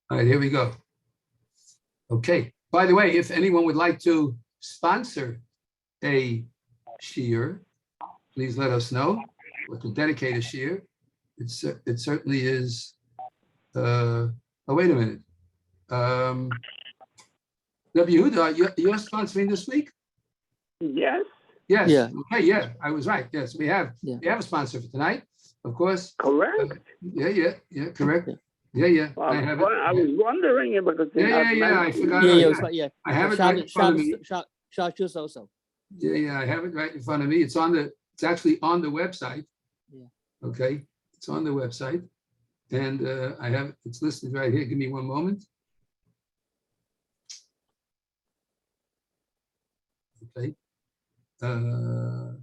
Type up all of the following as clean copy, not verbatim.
All right, here we go. Okay. By the way, if anyone would like to sponsor a shiur, please let us know. Or to dedicate a shiur. It certainly is. Oh, wait a minute. Rabbi Yehuda, you're sponsoring this week? Yes. Yes. Yeah. Okay. Yeah, I was right. Yes, we have. Yeah. We have a sponsor for tonight, of course. Correct. Yeah. Correct. Yeah. Well, I have it. I was wondering because Yeah. I forgot. Yeah. I have it right in front of me. Shabbos also. Yeah. I have it right in front of me. It's actually on the website. Yeah. Okay. It's on the website, and it's listed right here. Give me one moment. Okay. 1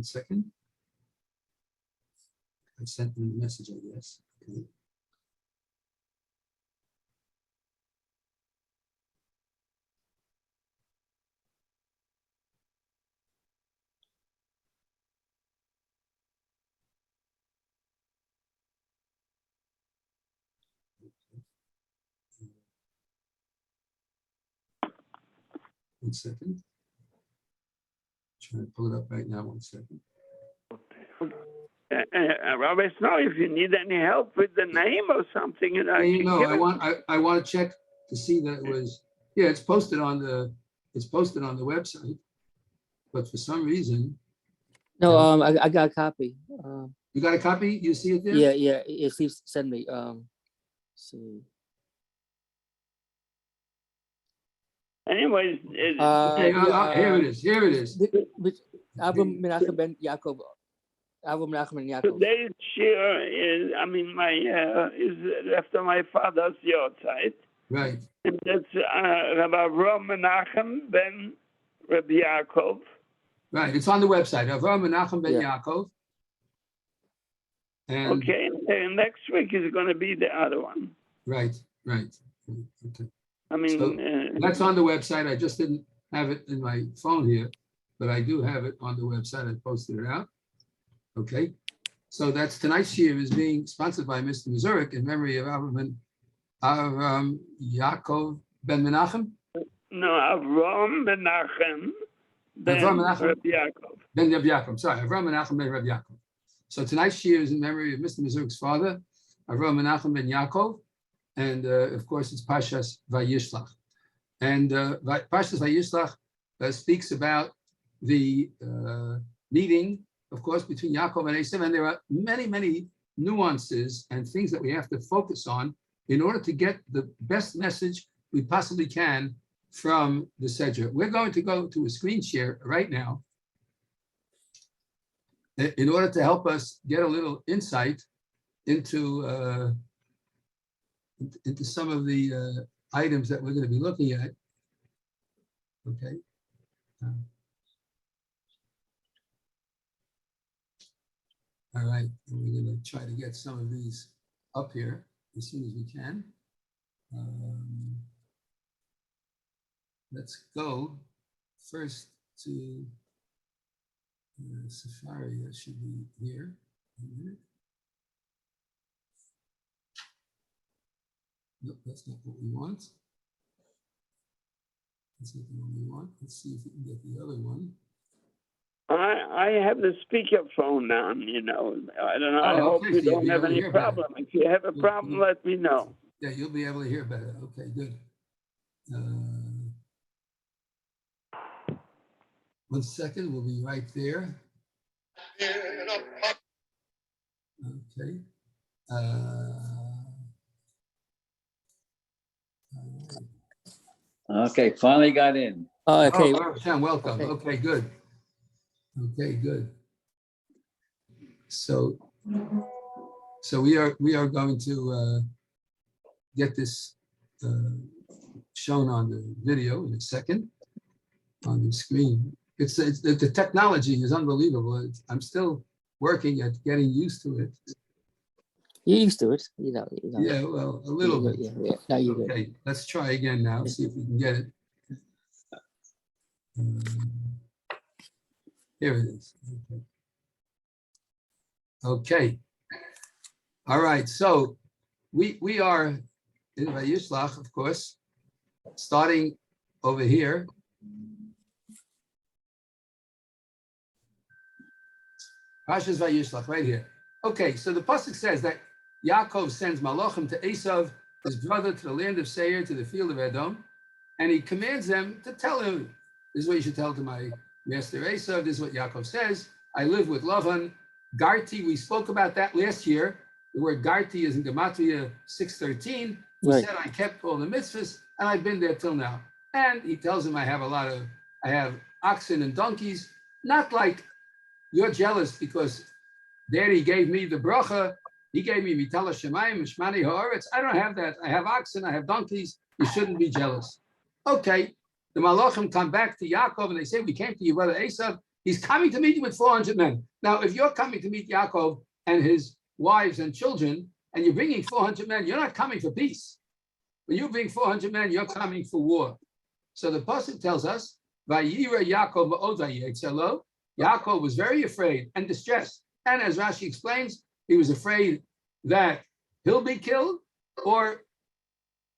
second. I sent them the message, I guess. Okay. One second. Trying to pull it up right now. 1 second. Rabbi Snow, if you need any help with the name or something, I want to check to see that it was. Yeah, it's posted on the website, but for some reason. No, I got a copy. You got a copy? You see it there? Yeah. He sent me. See. Anyways, here it is. Avram Menachem ben Yaakov. Today's shiur is, is after my father's yahrzeit. Right. And that's Rabbi Avram Menachem ben Rabbi Yaakov. Right. It's on the website. Avram Menachem ben Yaakov. And okay. And next week is going to be the other one. Right. Okay. So that's on the website. I just didn't have it in my phone here, but I do have it on the website. I posted it out. Okay. So that's tonight's shiur is being sponsored by Mr. Mazurik in memory of Avram Yaakov ben Menachem. No, Avram Menachem ben Rabbi Yaakov. Ben Rabbi Yaakov. Sorry, Avram Menachem ben Rabbi Yaakov. So tonight's shiur is in memory of Mr. Mazurik's father, Avram Menachem ben Yaakov. And of course, it's Parshas Vayishlach. And Parshas Vayishlach speaks about the meeting, of course, between Yaakov and Esav. And there are many nuances and things that we have to focus on in order to get the best message we possibly can from the Sedra. We're going to go to a screen share right now in order to help us get a little insight into some of the items that we're going to be looking at. Okay. All right, and we're going to try to get some of these up here as soon as we can. Let's go first to Safari. That should be here in a minute. Nope, that's not what we want. That's not the one we want. Let's see if we can get the other one. I have the speakerphone on, I don't know. I hope you don't have any problem. If you have a problem, let me know. Yeah, you'll be able to hear better. Okay, good. 1 second, we'll be right there. Okay. Okay, finally got in. Okay. Sam, welcome. Okay, good. Okay, good. So we are going to get this shown on the video in a second on the screen. It's the technology is unbelievable. I'm still working at getting used to it. You used to it, Yeah, well, a little bit. Yeah. Now you're good. Okay, let's try again now, see if we can get it. Here it is. Okay. All right, so we are in Vayishlach, of course, starting over here. Parsha's Vayishlach, right here. Okay, so the pasuk says that Yaakov sends Malachim to Esav, his brother, to the land of Seir, to the field of Edom, and he commands them to tell him, this is what you should tell to my master Esav, this is what Yaakov says, I live with Lavan, Garti, we spoke about that last year, the word Garti is in Gematria 6:13, he said, I kept all the mitzvahs, and I've been there till now. And he tells him, I have oxen and donkeys, not like you're jealous because Daddy gave me the bracha. He gave me mitala shemayim, mishmani haaretz. I don't have that. I have oxen. I have donkeys. You shouldn't be jealous. Okay. The malachim come back to Yaakov and they say, we came to your brother Esav. He's coming to meet you with 400 men. Now, if you're coming to meet Yaakov and his wives and children, and you're bringing 400 men, you're not coming for peace. When you bring 400 men, you're coming for war. So the pasuk tells us, Vayira Yaakov ma'od vayetzelo. Yaakov was very afraid and distressed. And as Rashi explains, he was afraid that he'll be killed or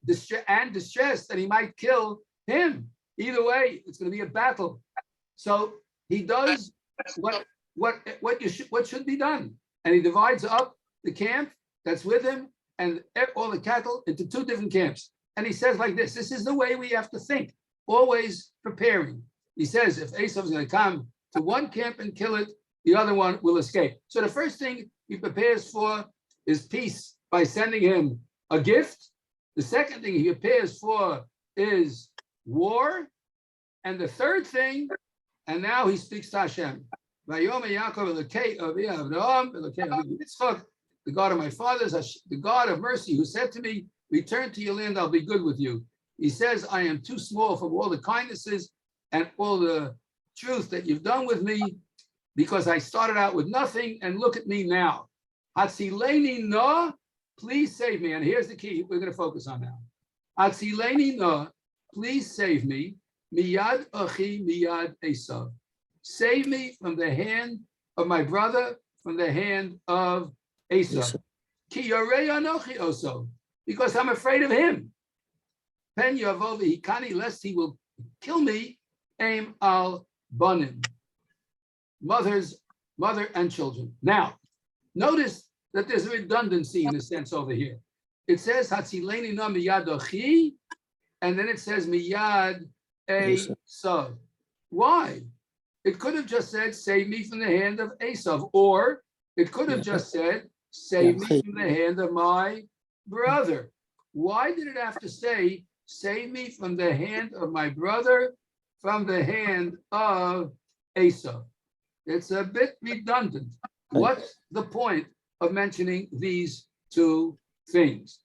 distressed that he might kill him. Either way, it's going to be a battle. So he does what should be done. And he divides up the camp that's with him and all the cattle into two different camps. And he says like this is the way we have to think, always preparing. He says if Esau is going to come to one camp and kill it, the other one will escape. So the first thing he prepares for is peace by sending him a gift. The second thing he prepares for is war. And the third thing, and now he speaks to Hashem. The God of my fathers, the God of mercy, who said to me, return to your land, I'll be good with you. He says, I am too small from all the kindnesses and all the truth that you've done with me, because I started out with nothing, and look at me now. Hatzileni no, please save me. And here's the key we're going to focus on now. Hatzileni no, please save me. Miyad achi miyad Esav. Save me from the hand of my brother, from the hand of Esav. Ki yorei anochi oso, because I'm afraid of him. Pen yavo v'hikani, lest he will kill me. Aim al banim, mother and children. Now, notice that there's a redundancy in a sense over here. It says Hatzileni no miyad achi, and then it says miyad Esav. Why? It could have just said, save me from the hand of Esav, or it could have just said, save me from the hand of my brother. Why did it have to say, save me from the hand of my brother, from the hand of Esav? It's a bit redundant. What's the point of mentioning these two things?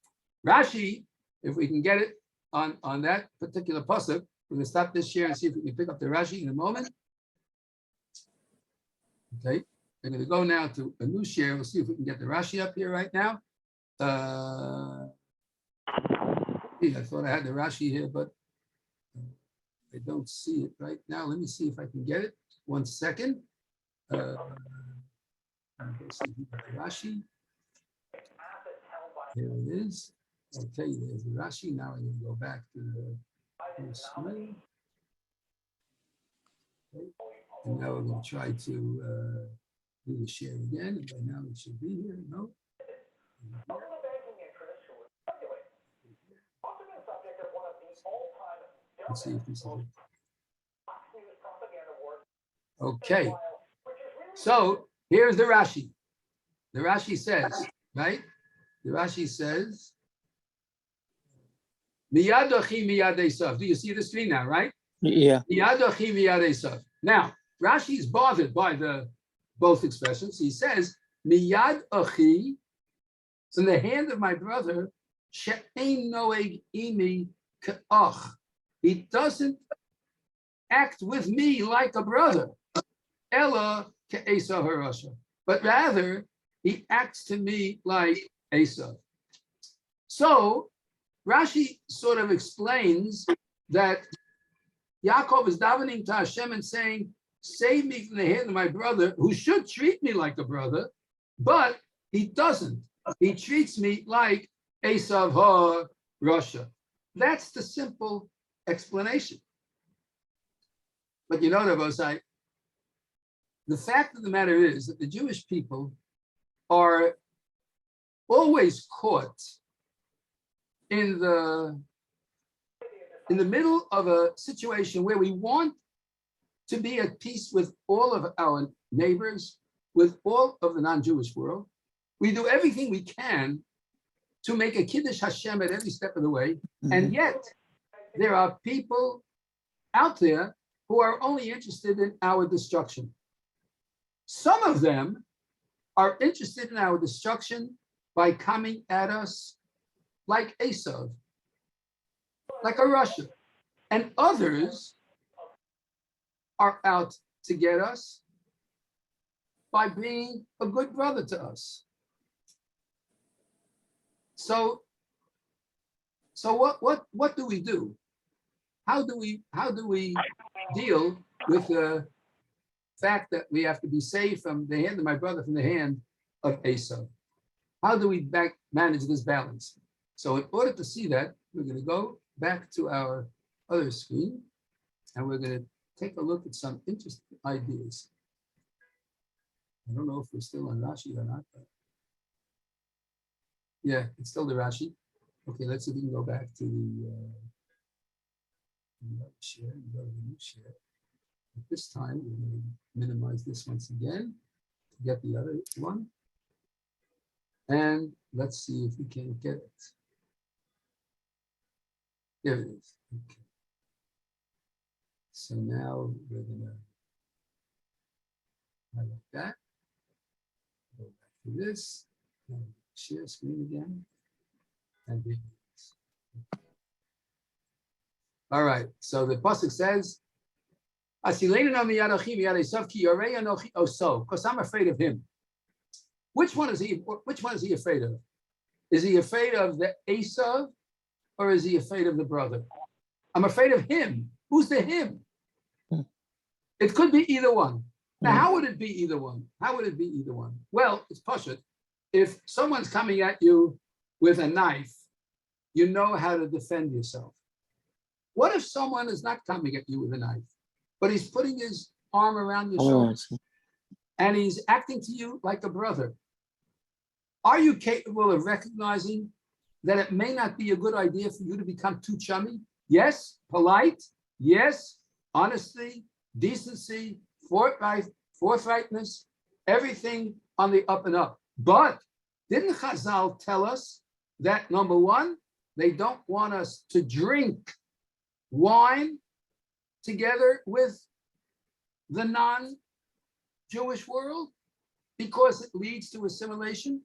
Rashi, if we can get it on that particular pasuk, we're going to stop this share and see if we can pick up the Rashi in a moment. Okay, we're going to go now to a new share. We'll see if we can get the Rashi up here right now. I thought I had the Rashi here, but I don't see it right now. Let me see if I can get it. 1 second. Let's see if we got the Rashi. Here it is. Okay, there's the Rashi. Now I'm going to go back to the screen. Okay. And now we're going to try to do the share again. And by now it should be here. No. Let's see if this is it. Okay. So here's the Rashi. The Rashi says, right? The Rashi says, Miyad achi miyad Esav. Do you see the screen now, right? Yeah. Miyad achi miyad Esav. Now, Rashi is bothered by both expressions. He says, Miyad achi, from the hand of my brother, she'ein noeg imi ka'ach. He doesn't act with me like a brother. Ella ke'esav harasha. But rather, he acts to me like Esav. So Rashi sort of explains that Yaakov is davening to Hashem and saying, save me from the hand of my brother, who should treat me like a brother, but he doesn't. He treats me like Esav ha Russia. That's the simple explanation. But you know, Rabosai, the fact of the matter is that the Jewish people are always caught in the middle of a situation where we want to be at peace with all of our neighbors, with all of the non-Jewish world. We do everything we can to make a Kiddush Hashem at every step of the way. And yet there are people out there who are only interested in our destruction. Some of them are interested in our destruction by coming at us like Esav, like a Russian. And others are out to get us by being a good brother to us. So what do we do? How do we deal with the fact that we have to be saved from the hand of my brother, from the hand of Esav? How do we manage this balance? So in order to see that, we're going to go back to our other screen, and we're going to take a look at some interesting ideas. I don't know if we're still on Rashi or not. But yeah, it's still the Rashi. Okay, let's see if we can go back to the share. Go to the new share. At this time, we're going to minimize this once again to get the other one. And let's see if we can get it. There it is. Okay. So now we're going to highlight that. Go back to this. And share screen again. And there it is. All right. So the pasuk says, because I'm afraid of him. Which one is he afraid of? Is he afraid of the Esav, or is he afraid of the brother? I'm afraid of him. Who's the him? It could be either one. Now, how would it be either one? How would it be either one? Well, it's Parsha. If someone's coming at you with a knife, you know how to defend yourself. What if someone is not coming at you with a knife, but he's putting his arm around your shoulders and he's acting to you like a brother? Are you capable of recognizing that it may not be a good idea for you to become too chummy? Yes, polite. Yes, honesty, decency, forthrightness, everything on the up and up. But didn't Chazal tell us that, number one, they don't want us to drink wine together with the non-Jewish world because it leads to assimilation?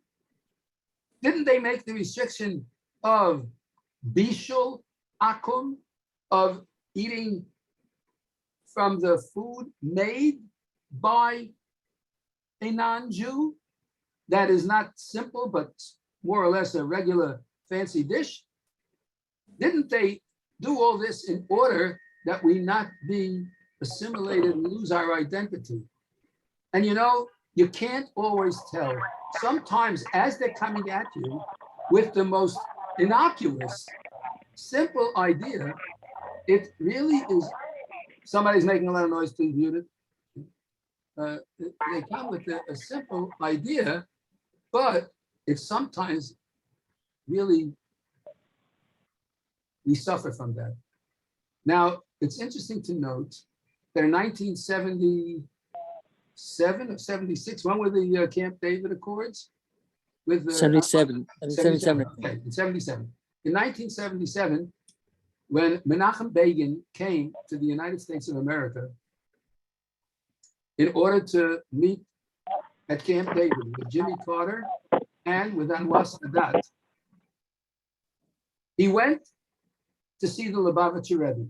Didn't they make the restriction of bishul akum, of eating from the food made by a non-Jew that is not simple, but more or less a regular fancy dish? Didn't they do all this in order that we not be assimilated and lose our identity? And you know, you can't always tell. Sometimes as they're coming at you with the most innocuous, simple idea, it really is, somebody's making a lot of noise, please mute it. They come with a simple idea, but it's sometimes really, we suffer from that. Now, it's interesting to note that in 1977 or 76, when were the Camp David Accords? With the 77. 77. Okay, in 77. In 1977, when Menachem Begin came to the United States of America in order to meet at Camp David with Jimmy Carter and with Anwar Sadat, he went to see the Lubavitcher Rebbe.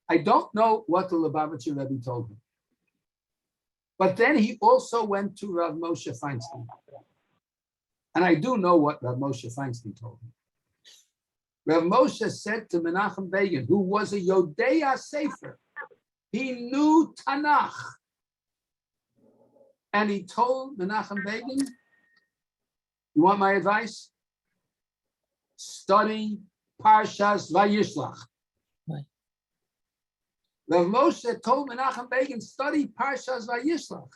I don't know what the Lubavitcher Rebbe told him. But then he also went to Rav Moshe Feinstein. And I do know what Rav Moshe Feinstein told him. Rav Moshe said to Menachem Begin, who was a Yodea Sefer, he knew Tanakh. And he told Menachem Begin, you want my advice? Study Parshas Vayishlach. Right. Rav Moshe told Menachem Begin, study Parshas Vayishlach.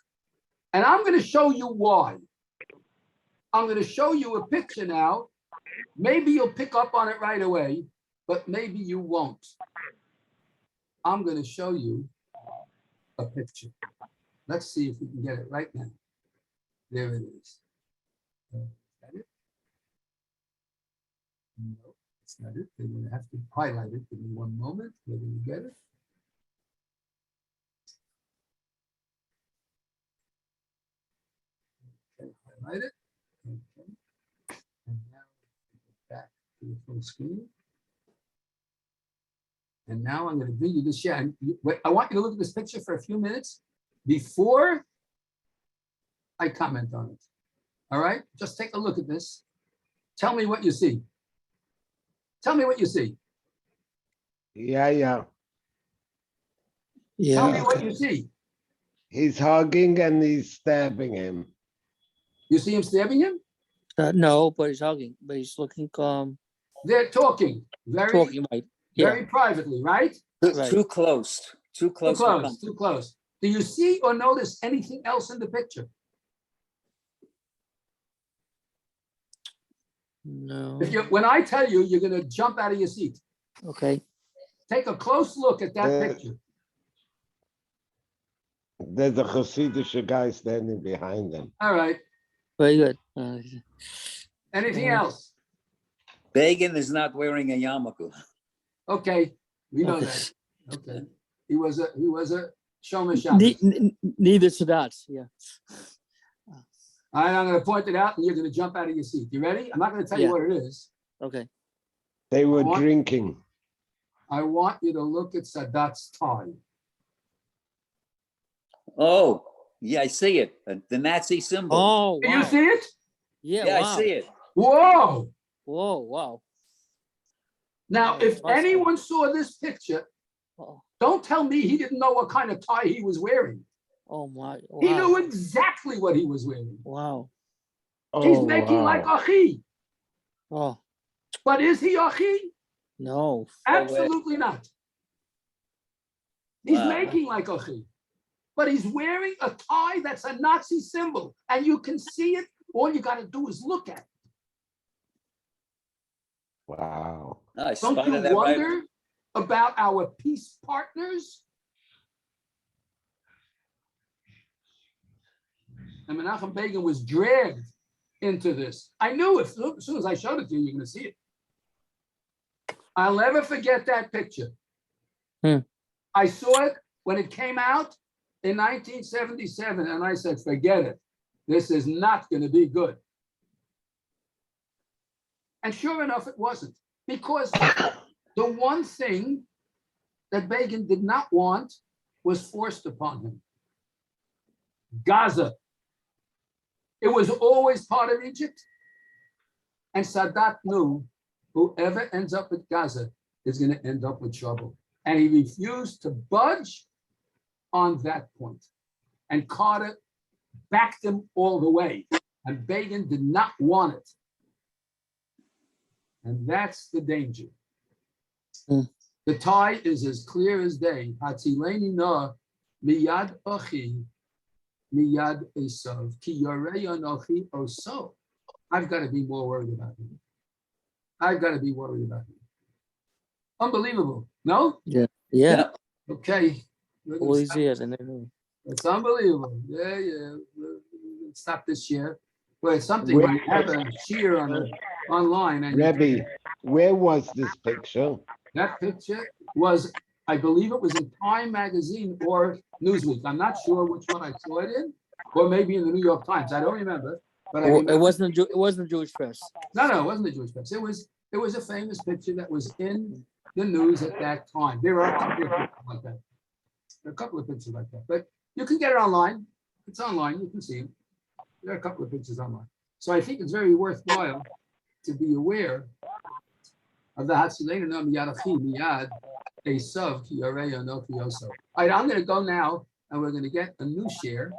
And I'm going to show you why. I'm going to show you a picture now. Maybe you'll pick up on it right away, but maybe you won't. I'm going to show you a picture. Let's see if we can get it right now. There it is. Is that it? No, it's not it. They're going to have to highlight it. Give me one moment. We're going to get it. Okay, highlight it. Okay. And now back to the full screen. And now I'm going to bring you this. Yeah, I want you to look at this picture for a few minutes before I comment on it. All right? Just take a look at this. Tell me what you see. Tell me what you see. Yeah. Tell me what you see. He's hugging and he's stabbing him. You see him stabbing him? No, but he's hugging. But he's looking They're talking talking right. Yeah. very privately, right? Right. Too close. Too close. Too close. Too close. Do you see or notice anything else in the picture? No. When I tell you, you're going to jump out of your seat. Okay. Take a close look at that picture. There's a Hasidic guy standing behind them. All right. Very good. Anything else? Begin is not wearing a yarmulke. Okay, we know Okay. that. Okay, he was a Shomer Shabbos. Neither to that. Yeah. I'm going to point it out, and you're going to jump out of your seat. You ready? I'm not going to tell you what it is. Okay. They were What? drinking. I want you to look at Sadat's tie. Oh, yeah, I see it. The Nazi symbol. Oh, Do wow. you see it? Yeah. Yeah, Wow. I see it. Whoa! Whoa. Wow. Now, Oh, if awesome. anyone saw this picture, Oh, don't tell me he didn't know what kind of tie he was wearing. oh my. Wow. He knew exactly what he was wearing. Wow. He's Oh, making wow. like Achi. Oh But is he Achi? no. Absolutely not. He's Wow. making like Achi. But he's wearing a tie that's a Nazi symbol. And you can see it. All you got to do is look at it. Wow. I Don't spotted you that right. wonder about our peace partners? And Menachem Begin was dragged into this. I knew as soon as I showed it to you, you're going to see it. I'll never forget that picture. I saw it when it came out in 1977, and I said, forget it. This is not going to be good. And sure enough, it wasn't. Because the one thing that Begin did not want was forced upon him. Gaza. It was always part of Egypt. And Sadat knew whoever ends up with Gaza is going to end up with trouble. And he refused to budge on that point. And Carter backed him all the way. And Begin did not want it. And that's the danger. The tie is as clear as day. Hatzileni na miyad achi miyad esav ki yarei anochi oso. I've got to be more worried about him. I've got to be worried about him. Unbelievable, no? Yeah. Okay. All these years and then. It's unbelievable. Yeah. Let's stop this year. But it's something when you have a Shiur online. And Rebbe, where was this picture? that picture was, I believe it was in Time magazine or Newsweek. I'm not sure which one I saw it in, or maybe in the New York Times. I don't remember. But I remember. It wasn't the Jewish press. No, it wasn't the Jewish press. It was a famous picture that was in the news at that time. There are a couple of pictures like that. There are a couple of pictures like that, but you can get it online. It's online, you can see it. There are a couple of pictures online. So I think it's very worthwhile to be aware of the Hatsilena no miyadachi miyad esav ki yareya no ki yoso. All right, I'm going to go now, and we're going to get a new share.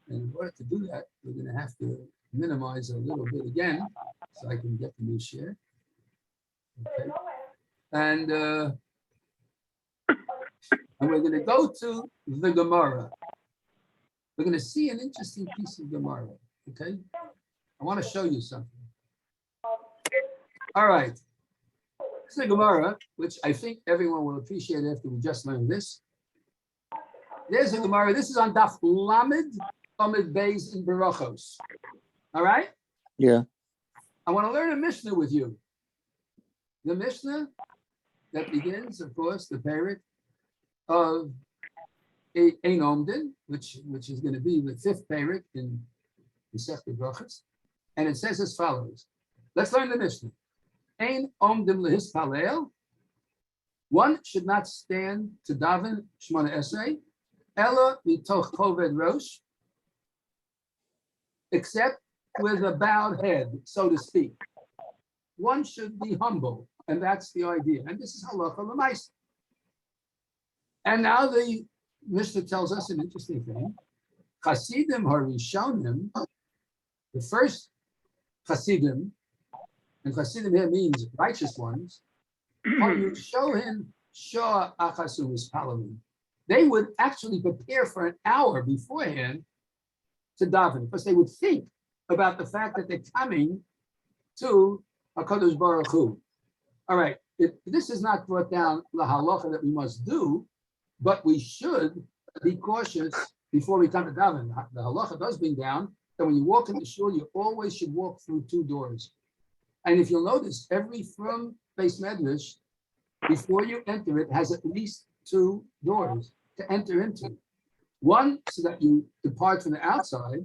And in order to do that, we're going to have to minimize a little bit again, so I can get the new share. Okay. And we're going to go to the Gemara. We're going to see an interesting piece of Gemara. Okay. I want to show you something. All right. This is the Gemara, which I think everyone will appreciate after we just learned this. There's a Gemara. This is on Daf Lamed Amid Beis in Barachos. All right? Yeah. I want to learn a Mishnah with you. The Mishnah that begins, of course, the parrot of Ein Omdin, which is going to be the fifth parrot in the Sefta Brachos. And it says as follows. Let's learn the Mishnah. Ein Omdim lehispalel. One should not stand to daven Shmona Esrei, ela mitoch koved rosh, except with a bowed head, so to speak. One should be humble, and that's the idea. And this is halacha l'maisa. And now the Mishnah tells us an interesting thing. Chasidim harishonim, the first Chasidim, and Chasidim here means righteous ones, you show him Shah Achasum is Palamim. They would actually prepare for an hour beforehand to daven, because they would think about the fact that they're coming to HaKadosh Baruch Hu. All right, this is not brought down the halacha that we must do, but we should be cautious before we come to daven. The halacha does bring down that when you walk in the shul, you always should walk through two doors. And if you'll notice, every from Beis Medrash, before you enter it, has at least two doors to enter into. One, so that you depart from the outside,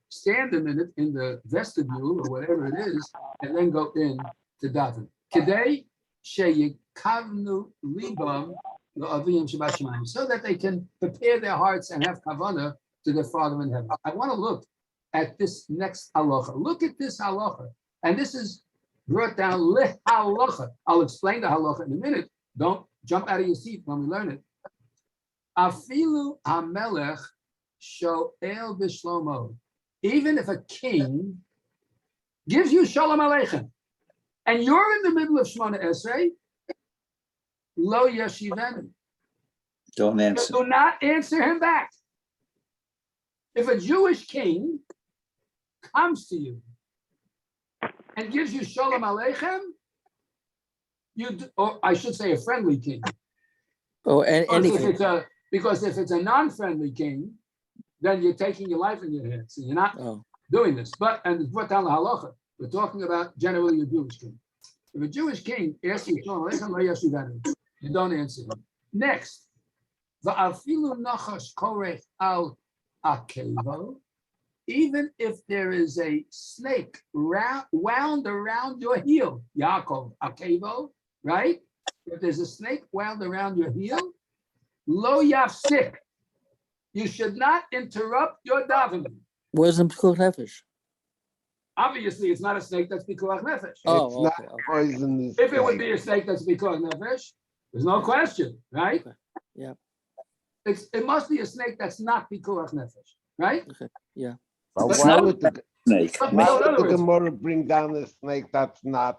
stand a minute in the vestibule or whatever it is, and then go in to daven. Kedei sheyikavnu libam la'aviyim shabbat shemayim, so that they can prepare their hearts and have kavanah to their Father in heaven. I want to look at this next halacha. Look at this halacha, and this is brought down lehalacha. I'll explain the halacha in a minute. Don't jump out of your seat when we learn it. Afilu hamelech shoel b'shlomo. Even if a king gives you shalom aleichem, and you're in the middle of Shmona Esrei, lo yeshivenu. Don't answer. Do not answer him back. If a Jewish king comes to you and gives you shalom aleichem, or I should say a friendly king. Oh, and anything. Because if it's a non-friendly king, then you're taking your life in your hands, so you're not doing this. And it's brought down the halacha. We're talking about generally a Jewish king. If a Jewish king asks you, you don't answer him. Next, va'afilu nachash korech al akevo. Even if there is a snake wound around your heel, Yaakov, akevo, right? If there's a snake wound around your heel, lo yafsik. You should not interrupt your davening. Where's the pikuach nefesh? Obviously, it's not a snake that's pikuach nefesh. Oh, it's not poisonous. If it would be a snake that's pikuach nefesh, there's no question, right? Okay. Yeah. It must be a snake that's not pikuach nefesh, right? Okay. Yeah. But But why no- would the Snake. But why in would other the words, Gemara bring down a snake that's not?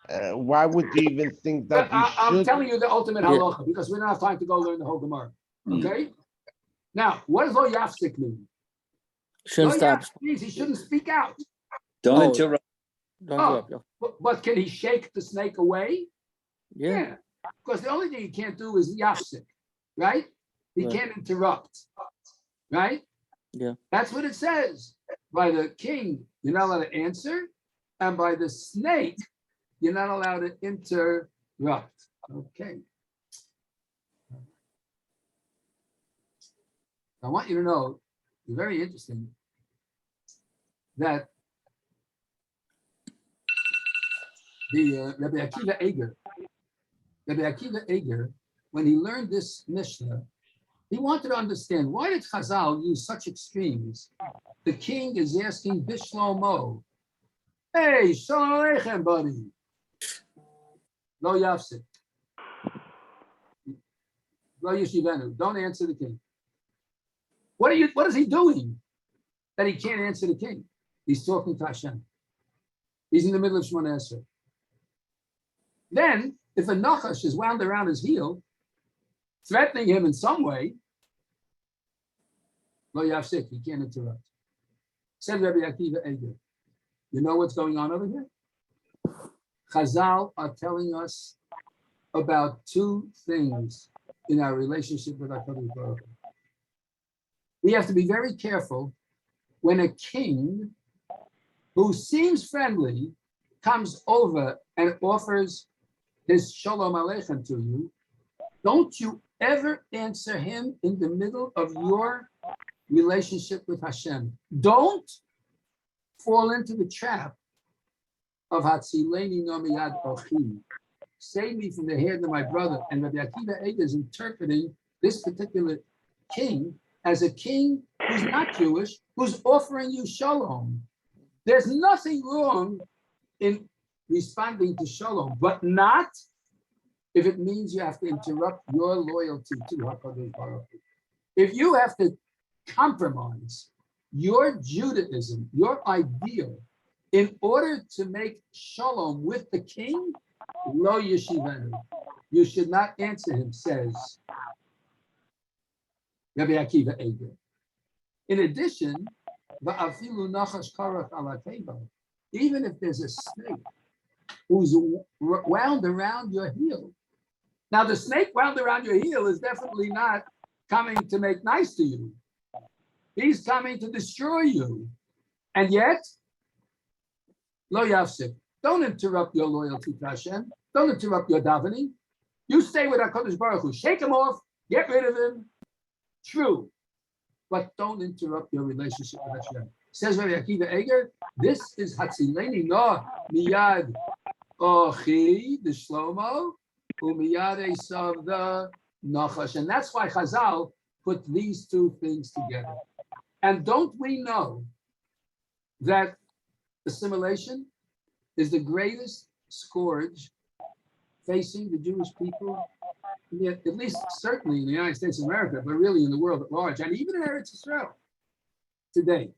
Why would you even think that you I'm should? telling you the ultimate Yeah. halacha because we don't have time to go learn the whole Gemara. Okay. Now, what does lo yafsik mean? Shouldn't Lo stop. yafsik means he shouldn't speak out. Don't Oh. interrupt. Don't Oh. interrupt. But can he shake the snake away? Yeah. Because the only thing he can't do is yafsik, right? He Right. can't interrupt, right? Yeah. That's what it says. By the king, you're not allowed to answer, and by the snake, you're not allowed to interrupt. Okay. I want you to know, it's very interesting, that the Rabbi Akiva Eger, when he learned this Mishnah, He wanted to understand, why did Chazal use such extremes? The king is asking Bishlomo, hey, Shalom Aleichem, buddy. Lo Yafsik. Lo Yeshivenu. Don't answer the king. What is he doing that he can't answer the king? He's talking to Hashem. He's in the middle of Shemona Esrei. Then, if a Nachash is wound around his heel, threatening him in some way, Lo Yafsik, he can't interrupt. Said Rabbi Akiva Eger, you know what's going on over here? Chazal are telling us about two things in our relationship with HaKadosh Baruch Hu. We have to be very careful when a king who seems friendly comes over and offers his Shalom Aleichem to you. Don't you ever answer him in the middle of your relationship with Hashem. Don't fall into the trap of Hatzileni no miyad ochi. Save me from the hand of my brother. And Rabbi Akiva Eger is interpreting this particular king as a king who's not Jewish, who's offering you shalom. There's nothing wrong in responding to shalom, but not if it means you have to interrupt your loyalty to HaKadosh Baruch Hu. If you have to compromise your Judaism, your ideal, in order to make shalom with the king, lo yeshivenu, you should not answer him, says Rabbi Akiva Eger. In addition, va'afilu nachash karach ala teva, even if there's a snake who's wound around your heel. Now, the snake wound around your heel is definitely not coming to make nice to you. He's coming to destroy you. And yet, lo yafsik, don't interrupt your loyalty to Hashem. Don't interrupt your davening. You stay with HaKadosh Baruch Hu. Shake him off. Get rid of him. True. But don't interrupt your relationship with Hashem. Says Rabbi Akiva Eger, this is Hatzileni no miyad ochi, the Shlomo, umiyad esav, the Nachash. And that's why Chazal put these two things together. And don't we know that assimilation is the greatest scourge facing the Jewish people, at least certainly in the United States of America, but really in the world at large, and even in Eretz Israel today.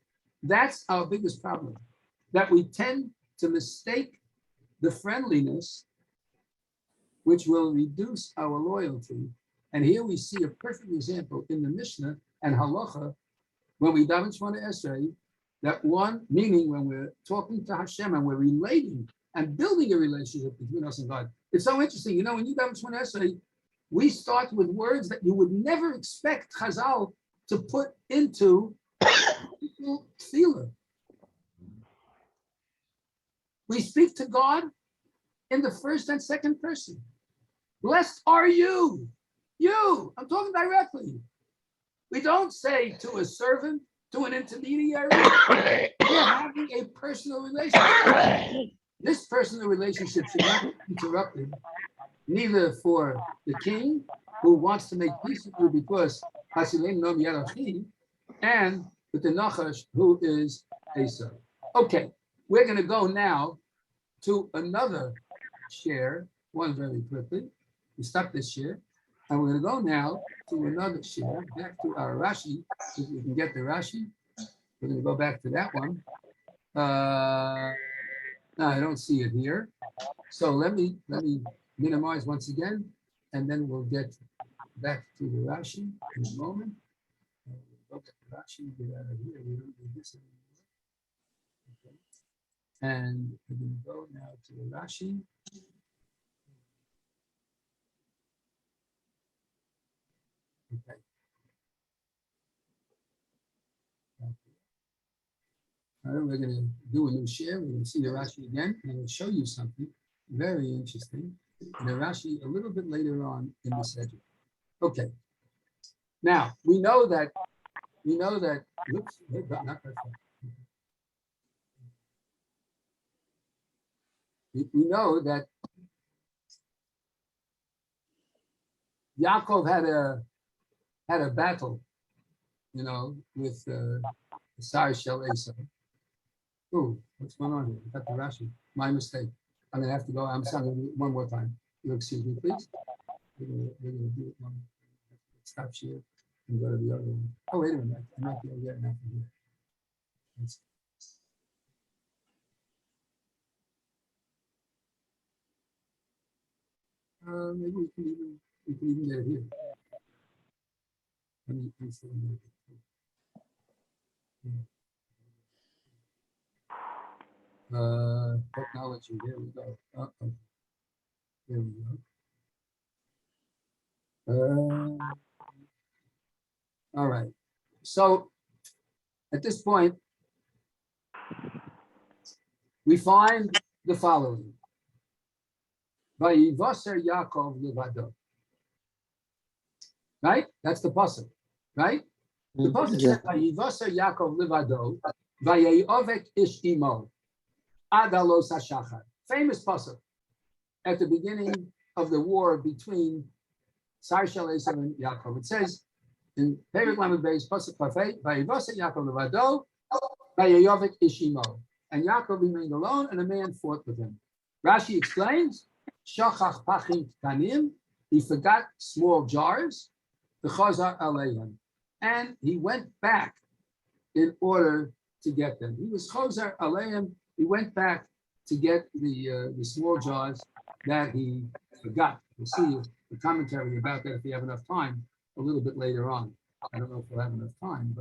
That's our biggest problem, that we tend to mistake the friendliness which will reduce our loyalty. And here we see a perfect example in the Mishnah and Halacha when we daven Shemona Esrei, that one, meaning when we're talking to Hashem and we're relating and building a relationship between us and God. It's so interesting, when you daven Shemona Esrei, we start with words that you would never expect Chazal to put into tefillah. We speak to God in the first and second person. Blessed are you. You. I'm talking directly. We don't say to a servant, to an intermediary. We're having a personal relationship. This personal relationship should not be interrupted, neither for the king, who wants to make peace with you because Hasilim Nom Yarachi, and with the Nachash, who is Esau. Okay, we're going to go now to another share, one very quickly. We stop this share, and we're going to go now to another share, back to our Rashi, so we can get the Rashi. We're going to go back to that one. No, I don't see it here. So let me minimize once again, and then we'll get back to the Rashi in a moment. Look at the Rashi, get out of here. We don't need this anymore. Okay. And we're going to go now to the Rashi. Okay. All right, we're going to do a new share. We're going to see the Rashi again, and I'll show you something very interesting. And the Rashi a little bit later on in the segment. Okay. Now we know that. Oops, not perfect. We know that Yaakov had had a battle, with Sar Shel Esau. Oh, what's going on here? I got the Rashi. My mistake. I'm gonna have to go. I'm sorry. One more time. You'll excuse me, please. We're gonna do it one. Stop here and go to the other one. Oh, wait a minute. I might be able to get enough from here. Maybe we can even get it here. Let me see. Technology. Here we go. Here we go. All right. So at this point, we find the following. Vayivaser Yaakov levado. Right? That's the pasuk. Right? The pasuk says Vayivaser Yaakov levado. Vayayovek ish imo. Adalos hashachar. Famous pasuk at the beginning of the war between Sar Shel Esau and Yaakov. It says in Perek Lamed Beis pasuk Kafei, Vayivaser Yaakov levado, Vayayovek ish imo. And Yaakov remained alone, and a man fought with him. Rashi explains, Shachach pachim tanim, he forgot small jars, v'chazar aleihem, and he went back in order to get them. He was chazar aleihem, he went back to get the small jars that he forgot. We'll see the commentary about that if we have enough time a little bit later on. I don't know if we'll have enough time,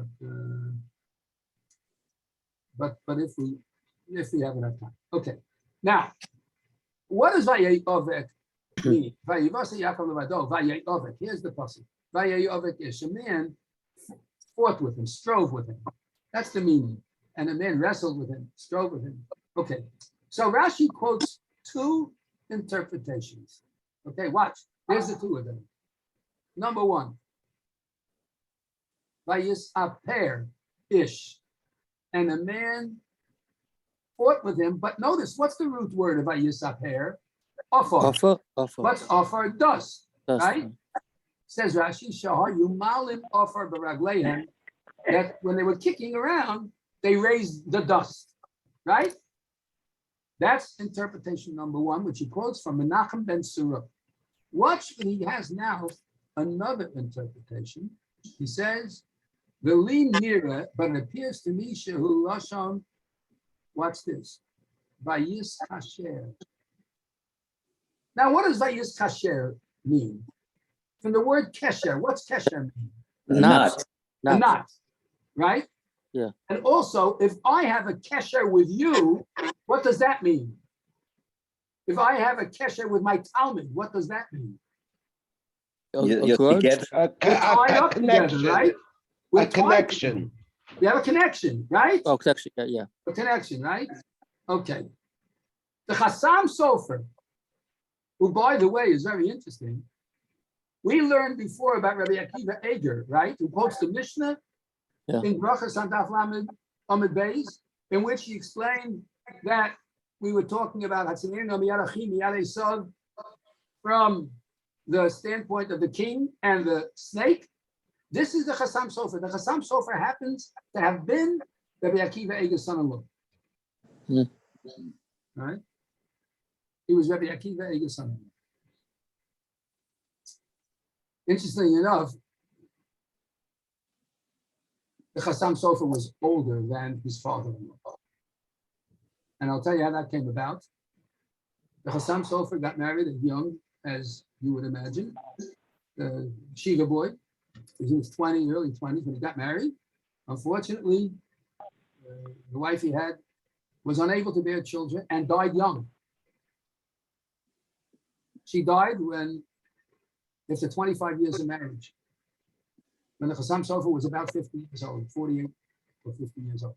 but if we have enough time. Okay. Now, what does Vayayovek mean? Vayivasa Yaakov levado, Vayayovek. Here's the pasuk. Vayayovek is a man fought with him, strove with him. That's the meaning. And a man wrestled with him, strove with him. Okay. So Rashi quotes two interpretations. Okay, watch. Here's the two of them. Number one, Vayisaper ish. And a man fought with him, but notice what's the root word of Vayisaper? Offer. What's offer? Dust. Right? Says Rashi, Shahar Yumalim offer baragleihem, that when they were kicking around, they raised the dust. Right? That's interpretation number one, which he quotes from Menachem ben Surah. Watch, he has now another interpretation. He says, V'li nira, but it appears to me, Shehu Lashon, watch this, Vayis Kasher. Now, what does Vayis Kasher mean? From the word Kesher, what's Kesher mean? Not. A knot, right? Yeah. And also, if I have a Kesher with you, what does that mean? If I have a Kesher with my Talmud, what does that mean? You're together. A connection, together, right? a connection. We have a connection, right? Oh, connection. Yeah. A connection, right? Okay. The Chassam Sofer, who, by the way, is very interesting. We learned before about Rabbi Akiva Eger, right? Who quotes the Mishnah in Brachas Santaf Lamed Amid Beis, in which he explained that we were talking about from the standpoint of the king and the snake. This is the Chassam Sofer. The Chassam Sofer happens to have been Rabbi Akiva Eger's son-in-law. Right? He was Rabbi Akiva Eger's son-in-law. Interestingly enough, the Chassam Sofer was older than his father-in-law. And I'll tell you how that came about. The Chassam Sofer got married as young as you would imagine, the Shiva boy. He was 20, early 20s when he got married. Unfortunately, the wife he had was unable to bear children and died young. She died after 25 years of marriage, when the Chassam Sofer was about 50 years old, 48 or 50 years old.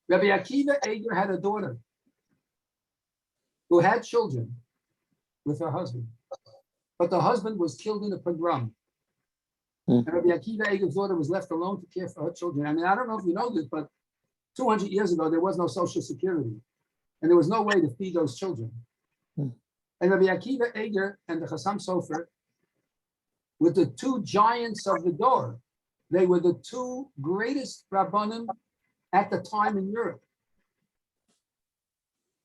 Rabbi Akiva Eger had a daughter who had children with her husband, but the husband was killed in a pogrom. And Rabbi Akiva Eger's daughter was left alone to care for her children. I mean, I don't know if you know this, but 200 years ago, there was no Social Security, and there was no way to feed those children. And Rabbi Akiva Eger and the Chassam Sofer with the two giants of the door. They were the two greatest Rabbanim at the time in Europe.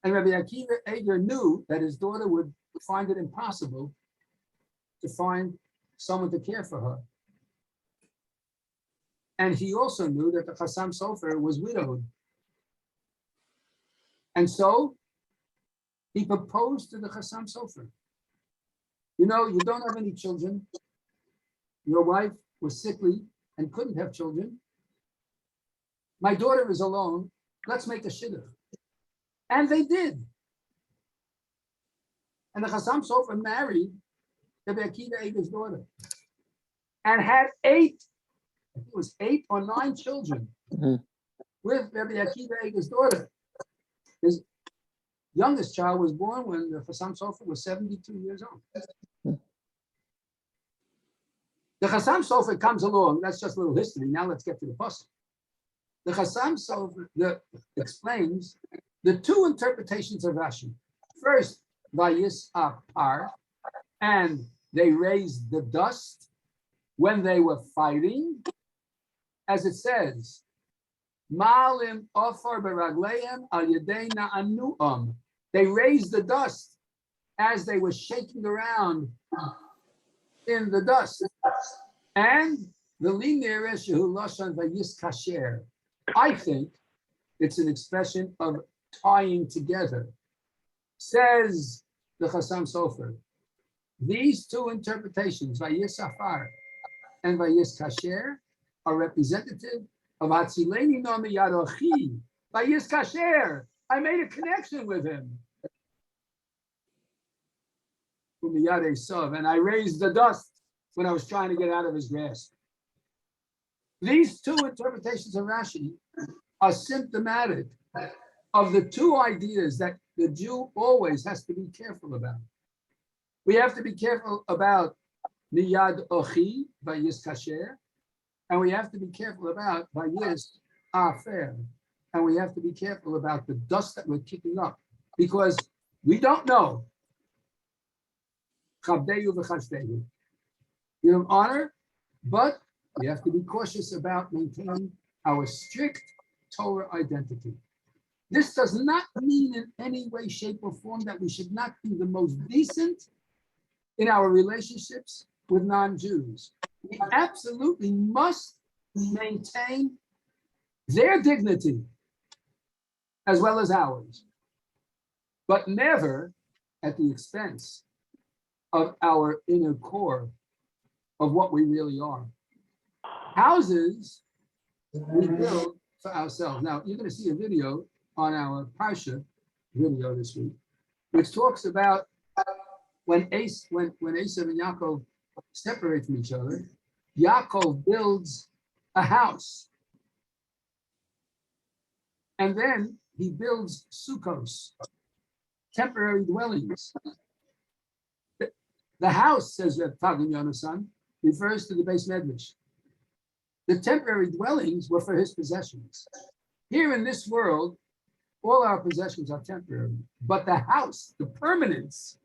And Rabbi Akiva Eger knew that his daughter would find it impossible to find someone to care for her. And he also knew that the Chassam Sofer was widowed. And so he proposed to the Chassam Sofer. You know, you don't have any children. Your wife was sickly and couldn't have children. My daughter is alone. Let's make a shidduch. And they did. And the Chassam Sofer married Rabbi Akiva Eger's daughter and had 8 or 9 children with Rabbi Akiva Eger's daughter. His youngest child was born when the Chassam Sofer was 72 years old. The Chassam Sofer comes along. That's just a little history. Now let's get to the Parsha. The Chassam Sofer explains the 2 interpretations of Rashi. First, Vayishlach par, and they raised the dust when they were fighting, as it says, Malim ofar beragleim al yedei na'anu'am. They raised the dust as they were shaking around in the dust. And the linear shehu lashon vayiskasher. I think it's an expression of tying together. Says the Chassam Sofer, these 2 interpretations, Vayisafar and Vayiskasher, are representative of Hatzileni no miyad achi. Vayiskasher, I made a connection with him. Umiyad Esav, and I raised the dust when I was trying to get out of his grasp. These 2 interpretations of Rashi are symptomatic of the 2 ideas that the Jew always has to be careful about. We have to be careful about miyad achi, vayiskasher, and we have to be careful about vayis afer, and we have to be careful about the dust that we're kicking up, because we don't know. Chavdeyu v'chashdeyu. Give him honor, but we have to be cautious about maintaining our strict Torah identity. This does not mean in any way, shape, or form that we should not be the most decent in our relationships with non-Jews. We absolutely must maintain their dignity as well as ours, but never at the expense of our inner core of what we really are. Houses we build for ourselves. Now, you're going to see a video on our Parsha video this week, which talks about when Esav and Yaakov separate from each other. Yaakov builds a house, and then he builds sukkos, temporary dwellings. The house, says Reb Tagim Yonasan, refers to the Beis Medrash. The temporary dwellings were for his possessions. Here in this world, all our possessions are temporary, but the house, the permanence,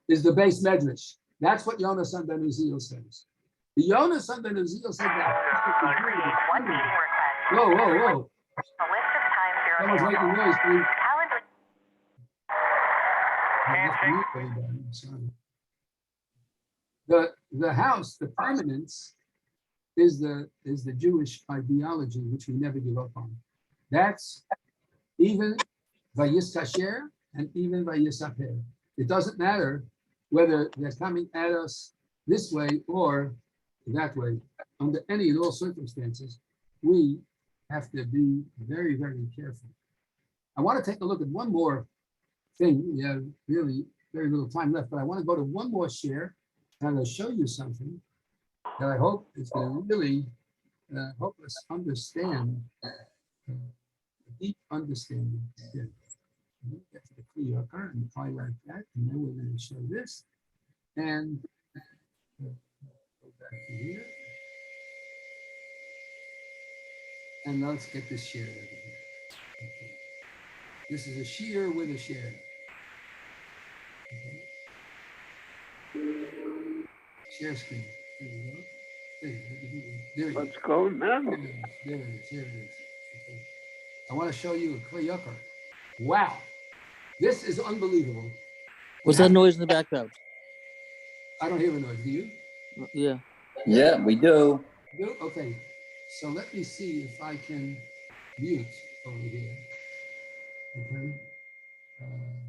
is the Beis Medrash. That's what Yonasan ben Uziel says. The Yonasan ben Uziel said that. Whoa. Someone's making noise, please. The house, the permanence, is the Jewish ideology, which we never give up on. That's even Vayiskasher and even Vayisaper. It doesn't matter whether they're coming at us this way or that way. Under any and all circumstances, we have to be very, very careful. I want to take a look at one more thing. We have really very little time left, but I want to go to one more share, and I'm going to show you something that I hope is going to really help us understand, a deep understanding. Yeah. Get to the clear and highlight that, and then we're going to show this. And go back to here. And let's get this share over here. Okay. This is a shiur with a share. Okay. Share screen. There you go. What's going on? There it is. Here it is. Okay. I want to show you a Kli Yakar. Wow. This is unbelievable. What's that noise in the background? I don't hear a noise. Do you? Yeah. Yeah, we do. Do? Okay. So let me see if I can mute over here. Okay.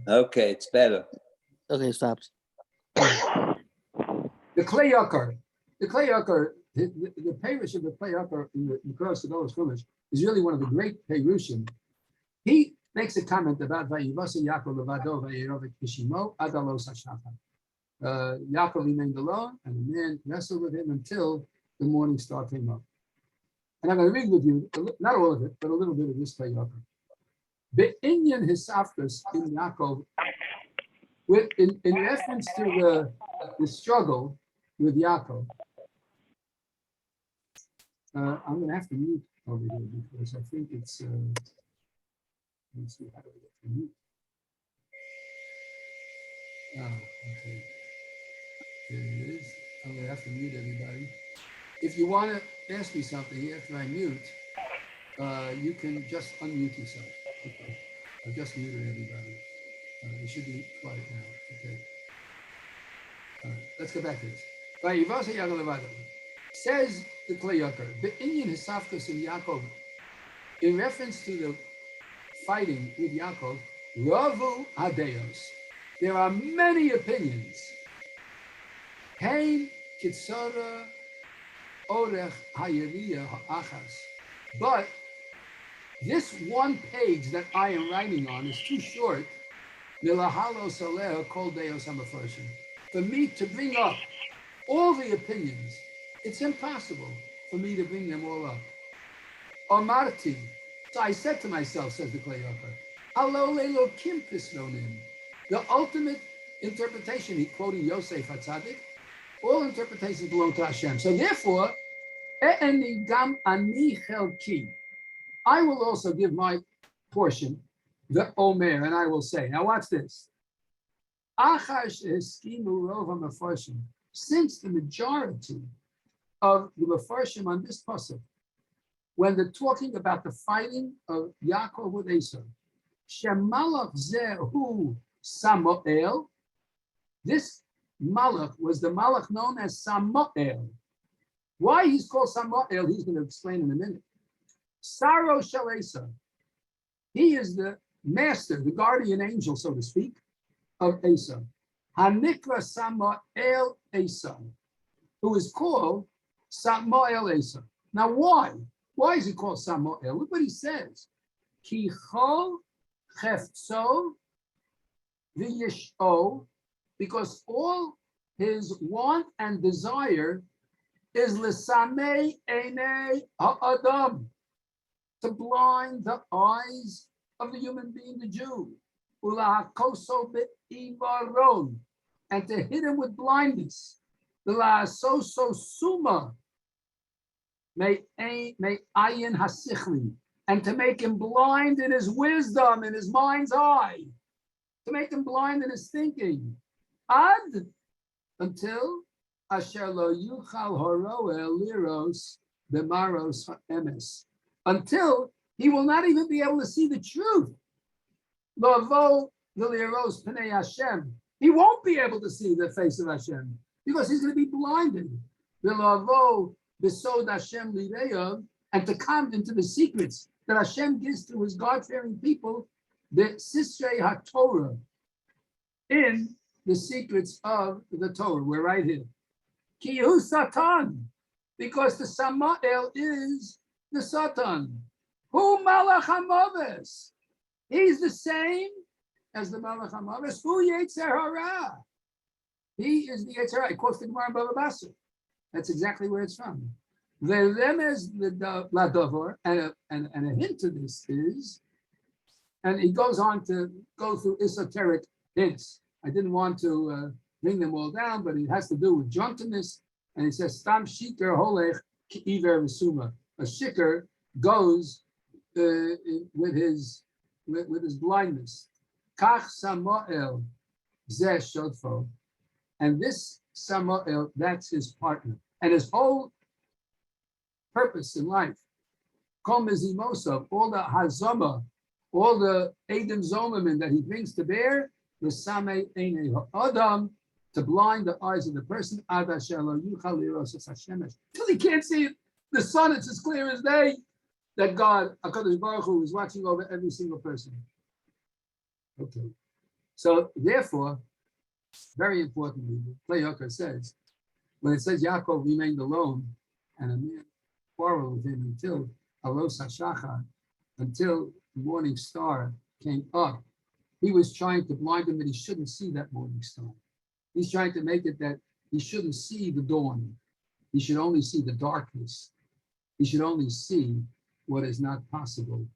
Okay, it's better. Okay, it stops. The Kli Yakar. The Kli Yakar, the Peirush of the Kli Yakar in the Mikros Gedolos Chumash is really one of the great Peirushim. He makes a comment about Vayivasa Yaakov Levado Vayerovik Kishimo Adalos Hashachar. Yaakov remained alone, and the man wrestled with him until the morning star came up. And I'm going to read with you, not all of it, but a little bit of this Kli Yakar. Be'inyan Hisafkas in Yaakov, in reference to the struggle with Yaakov, I'm going to have to mute over here because I think it's. Let's see how do we get to mute. Okay. There it is. I'm going to have to mute everybody. If you want to ask me something after I mute, you can just unmute yourself. Okay. I've just muted everybody. It should be quiet now. Okay. All right. Let's go back to this. Vayivasa Yaakov Levado. Says the Kli Yakar, Be'inyan Hisafkas in Yaakov, in reference to the fighting with Yaakov, Ravu Hadeos. There are many opinions. Hein Kitsara Orech Hayariya Ha'achas. But this one page that I am writing on is too short. Milahalo Saleh Kol Deos HaMafarshim. For me to bring up all the opinions, it's impossible for me to bring them all up. Omarti. So I said to myself, says the Kli Yakar, Alo Lelo Kim Pisnonim. The ultimate interpretation, he quoting Yosef HaTzadik, all interpretations belong to Hashem. So therefore, E'eni Gam Ani Chelki. I will also give my portion, the Omer, and I will say, now watch this. Achash Eskimu Rov HaMefarshim. Since the majority of the Mefarshim on this pasuk, when they're talking about the fighting of Yaakov with Esau, Shemalach Zehu Samuel, this Malach was the Malach known as Samuel. Why he's called Samuel, he's going to explain in a minute. Saro Shel Esau, he is the master, the guardian angel, so to speak, of Esau. Hanikra Samuel Esau, who is called Samuel Esau. Now why? Why is he called Samuel? Look what he says. Ki chol cheftso v'yisho, because all his want and desire is l'samei einei ha'adam, to blind the eyes of the human being, the Jew, ulahakoso be'ivaron, and to hit him with blindness, l'la'asoso suma, may ayin hasichli, and to make him blind in his wisdom, in his mind's eye, to make him blind in his thinking, ad, until asher lo yuchal horoel liros b'maros ha'emes, until he will not even be able to see the truth. Lo v'liros pnei Hashem, he won't be able to see the face of Hashem because he's going to be blinded. V'lo B'sod Hashem lireyav, and to come into the secrets that Hashem gives to his God-fearing people, the Sisrei HaTorah, in the secrets of the Torah. We're right here. Ki hu Satan, because the Samael is the Satan. Hu Malach HaMaves. He's the same as the Malach HaMaves. Hu Yetzer Hara. He is the Yetzer Hara. He quotes the Gemara in Bava Basra. That's exactly where it's from. The Remez Ladovar, and a hint to this is, and he goes on to go through esoteric hints. I didn't want to bring them all down, but it has to do with drunkenness. And he says, Stam Shikar Holech Iver Vesuma. A shikar goes with his blindness. Kach Samuel Zeh Shodfo. And this Samuel, that's his partner. And his whole purpose in life, Kol Mezimosav, all the Hazama, all the Edom Zomamin that he brings to bear, the Sameh Einei Adam, to blind the eyes of the person, till he can't see the sun. It's as clear as day that God, HaKadosh Baruch Hu, is watching over every single person. Okay. So therefore, very importantly, Plei Yakar says, when it says Yaakov remained alone, and a man quarreled with him until Alos HaShachar, until the morning star came up, he was trying to blind him that he shouldn't see that morning star. He's trying to make it that he shouldn't see the dawn. He should only see the darkness. He should only see what is not possible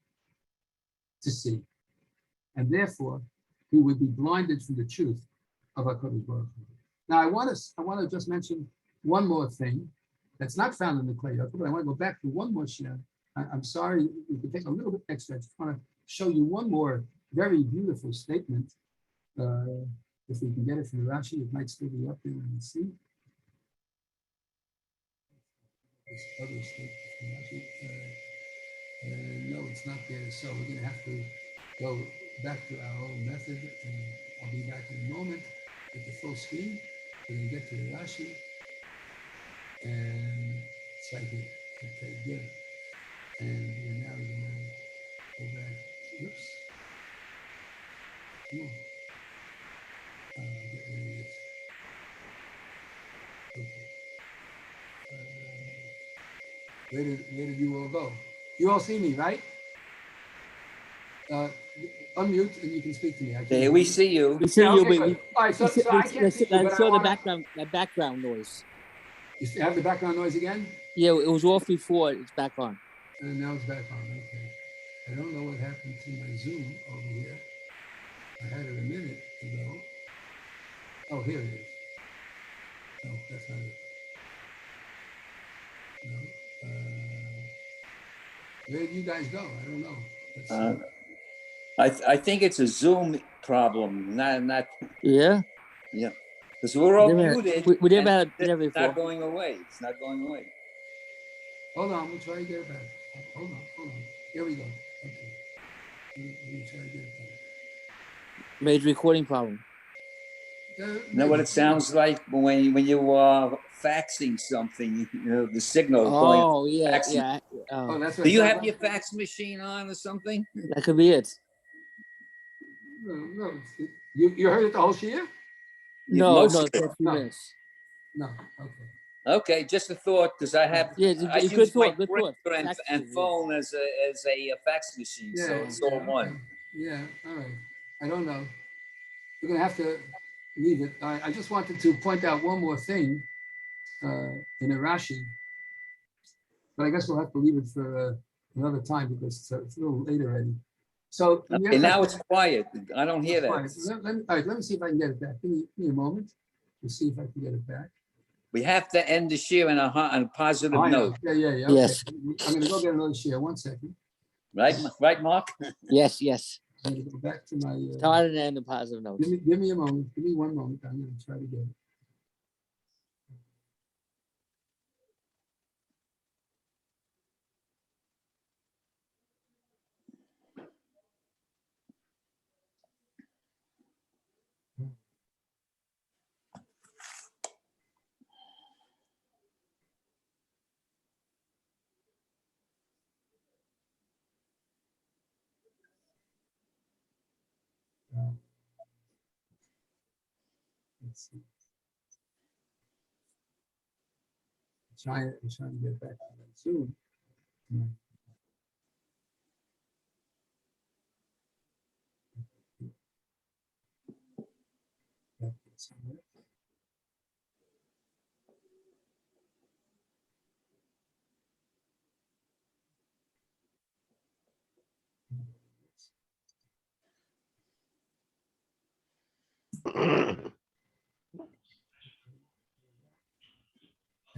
to see. And therefore, he would be blinded from the truth of HaKadosh Baruch Hu. Now, I want to just mention one more thing that's not found in the Klei Yakov, but I want to go back to one more share. I'm sorry, we could take a little bit extra. I just want to show you one more very beautiful statement. If we can get it from Rashi, it might still be up there. Let me see. This other statement from Rashi. No, it's not there. So we're going to have to go back to our old method, and I'll be back in a moment with the full screen. We're going to get to the Rashi, and it's right here. Okay, good. And we're now going to go back. Oops. No. Get rid of this. Okay. Where did you all go? You all see me, right? Unmute and you can speak to me. Okay, we see you. We see you, okay, but good. All right, so I can't see you, but I saw the wanna... background noise. You have the background noise again? Yeah, it was off before. It's back on. And now it's back on. Okay. I don't know what happened to my Zoom over here. I had it a minute ago. Oh, here it is. No, that's not it. No. Where did you guys go? I don't know. Let's see. I think it's a Zoom problem, not Yeah. yeah, because we're all muted. We never had and it it's before. not going away. It's not going away. Hold on, we'll try to get it back. Hold on. Here we go. Okay. Let me try to get it back. Major recording problem. You know what it sounds like when you are faxing something, you know, the signal going. Oh, yeah, faxing. yeah. Oh, that's what Do you have your fax machine on or something? That could be it. No. You heard it the whole year? No, Most it's a few minutes. No. Okay. Okay, just a thought, because I It's use my good thought. printer and phone as a fax machine, so it's all one. Okay. Yeah, all right. I don't know. We're gonna have to leave it. I just wanted to point out one more thing in a Rashi, but I guess we'll have to leave it for another time because it's a little late already. So Okay, now it's quiet. I don't hear that. All right, let me see if I can get it back. Give me a moment to see if I can get it back. We have to end the year on a positive note. Yeah. Okay. Yes. I'm gonna go get another share. 1 second. Right, Mark? Yes. I'm gonna go back to my. Start and end a positive note. Give me a moment. Give me 1 moment. I'm gonna try to get it. Let's see. I'm trying to get back to that Zoom.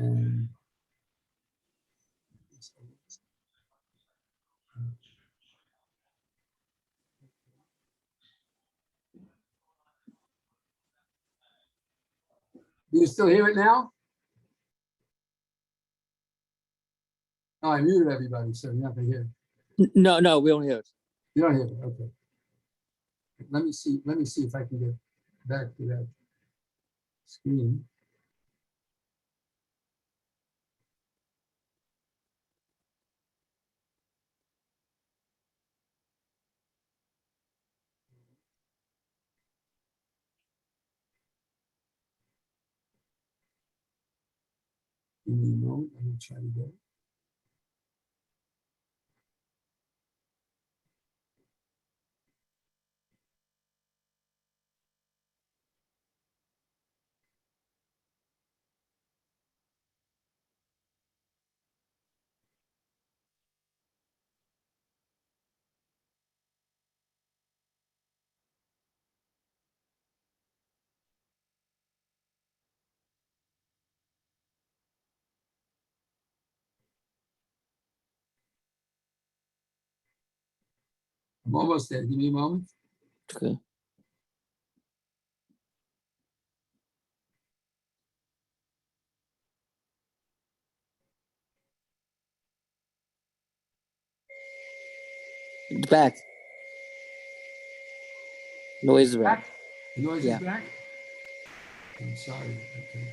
And do you still hear it now? Oh, I muted everybody, so you're not gonna hear. No, we don't hear it. You don't hear it, okay. Let me see if I can get back to that screen. Give me a moment, I'm gonna try to get it. I'm almost there, give me a moment. Okay. Back. Noise is back. The noise Yeah. is back? I'm sorry, okay.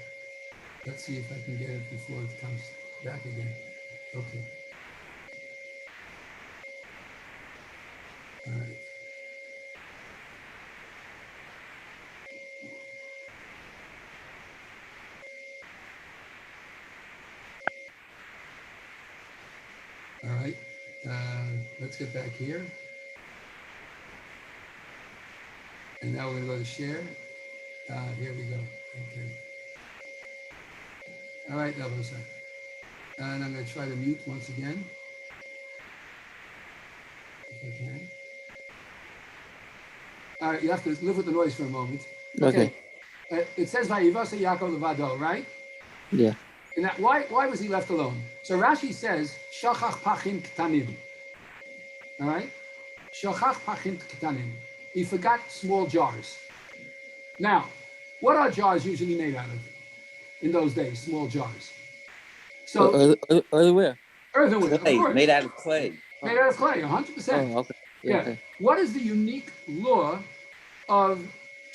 Let's see if I can get it before it comes back again. Okay. All right. All right, let's get back here. And now we're gonna go to share. Here we go, okay. All right, Elbosa. And I'm gonna try to mute once again. If I can. All right, you have to live with the noise for a moment. Okay. It says Vayivasa Yaakov Levado, right? Yeah. And that, why was he left alone? So Rashi says, Shachach Pachim Ktanim. All right? Shachach Pachim Ktanim. He forgot small jars. Now, what are jars usually made out of in those days? Small jars. So Earthenware. earthenware, Clay, of course. made out of clay. Made out of clay, 100%. Oh, okay. Yeah. Okay. What is the unique law of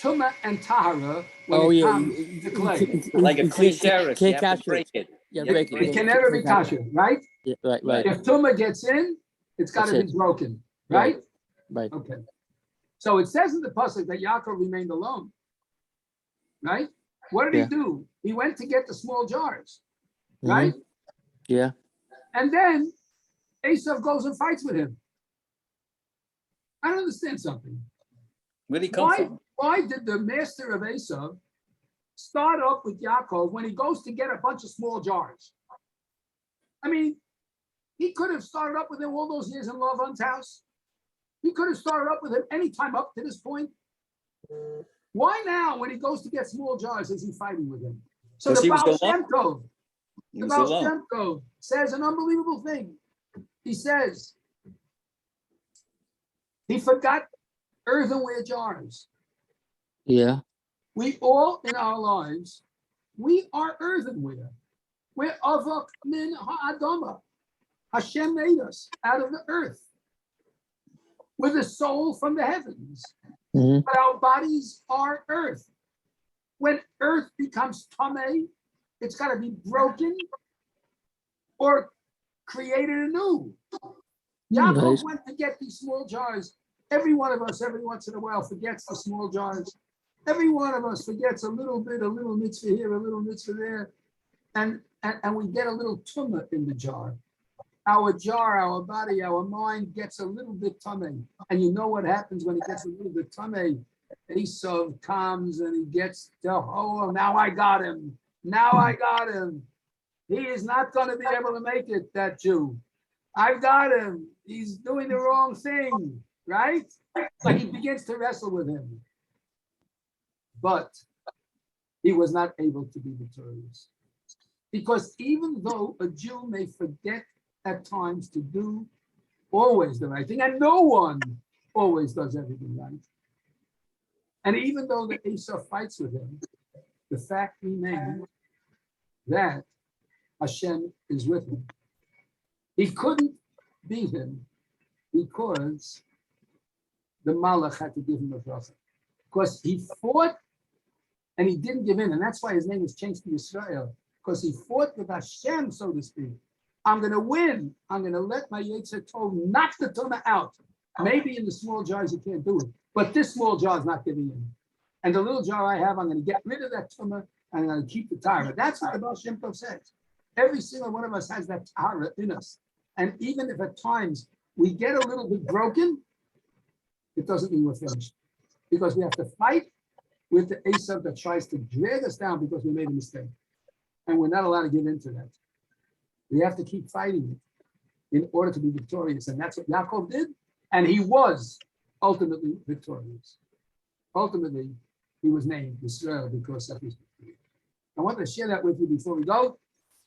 Tumah and Tahara when it comes to clay? Like a clitoris, you have to break it. Yeah, break It can never be kasher, right? Yeah, right. If Tumah gets in, it's got to be broken, right? Right. Okay. So it says in the pasuk that Yaakov remained alone, right? What did he do? He went to get the small jars, right? Yeah. And then Esav goes and fights with him. I don't understand something. Where'd he come from? Why did the master of Esav start up with Yaakov when he goes to get a bunch of small jars? I mean, he could have started up with him all those years in Lavan's house. He could have started up with him anytime up to this point. Why now, when he goes to get small jars, is he fighting with him? So the Baal Shem Tov says an unbelievable thing. He says he forgot earthenware jars. Yeah. We all in our lives, we are earthenware. We're avok min ha'adama. Hashem made us out of the earth with a soul from the heavens. But our bodies are earth. When earth becomes tameh, it's got to be broken or created anew. Yaakov went to get these small jars. Every one of us, every once in a while, forgets the small jars. Every one of us forgets a little mitzvah here, a little mitzvah there. And we get a little tumah in the jar. Our jar, our body, our mind gets a little bit tameh. And you know what happens when it gets a little bit tameh? Esav comes and he gets the, oh, now I got him. Now I got him. He is not going to be able to make it, that Jew. I've got him. He's doing the wrong thing, right? So he begins to wrestle with him. But he was not able to be victorious. Because even though a Jew may forget at times to do always the right thing, and no one always does everything right. And even though the Esau fights with him, the fact remains that Hashem is with him. He couldn't beat him because the Malach had to give him a bracha. Because he fought and he didn't give in. And that's why his name was changed to Israel. Because he fought with Hashem, so to speak. I'm going to win. I'm going to let my Yetzer Tov knock the tumah out. Maybe in the small jars you can't do it. But this small jar is not giving in. And the little jar I have, I'm going to get rid of that tumah and I'm going to keep the Torah. That's what the Baal Shem Tov says. Every single one of us has that Torah in us. And even if at times we get a little bit broken, it doesn't mean we're finished. Because we have to fight with the Esav that tries to drag us down because we made a mistake. And we're not allowed to give in to that. We have to keep fighting it in order to be victorious. And that's what Yaakov did. And he was ultimately victorious. Ultimately, he was named Israel because of his victory. I want to share that with you before we go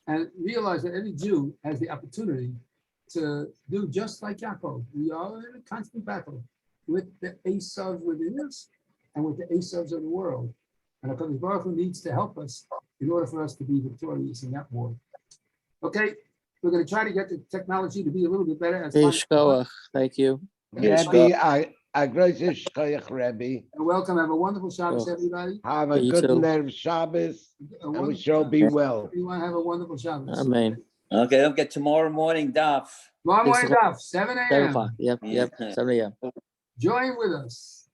and realize that every Jew has the opportunity to do just like Yaakov. We are in a constant battle with the Esav within us and with the Esavs of the world. And HaKadosh Baruch Hu needs to help us in order for us to be victorious in that war. Okay, we're going to try to get the technology to be a little bit better. Thank you. Rebbe, a great Shkoyach, Rebbe. Welcome. Have a wonderful Shabbos, everybody. Have a good Nerv Shabbos, and we shall be well. Everyone have a wonderful Shabbos. Amen. Okay, don't get tomorrow morning, Daf. Tomorrow morning, 7 7 a.m. o'clock. Yep. 7 a.m. Join with us.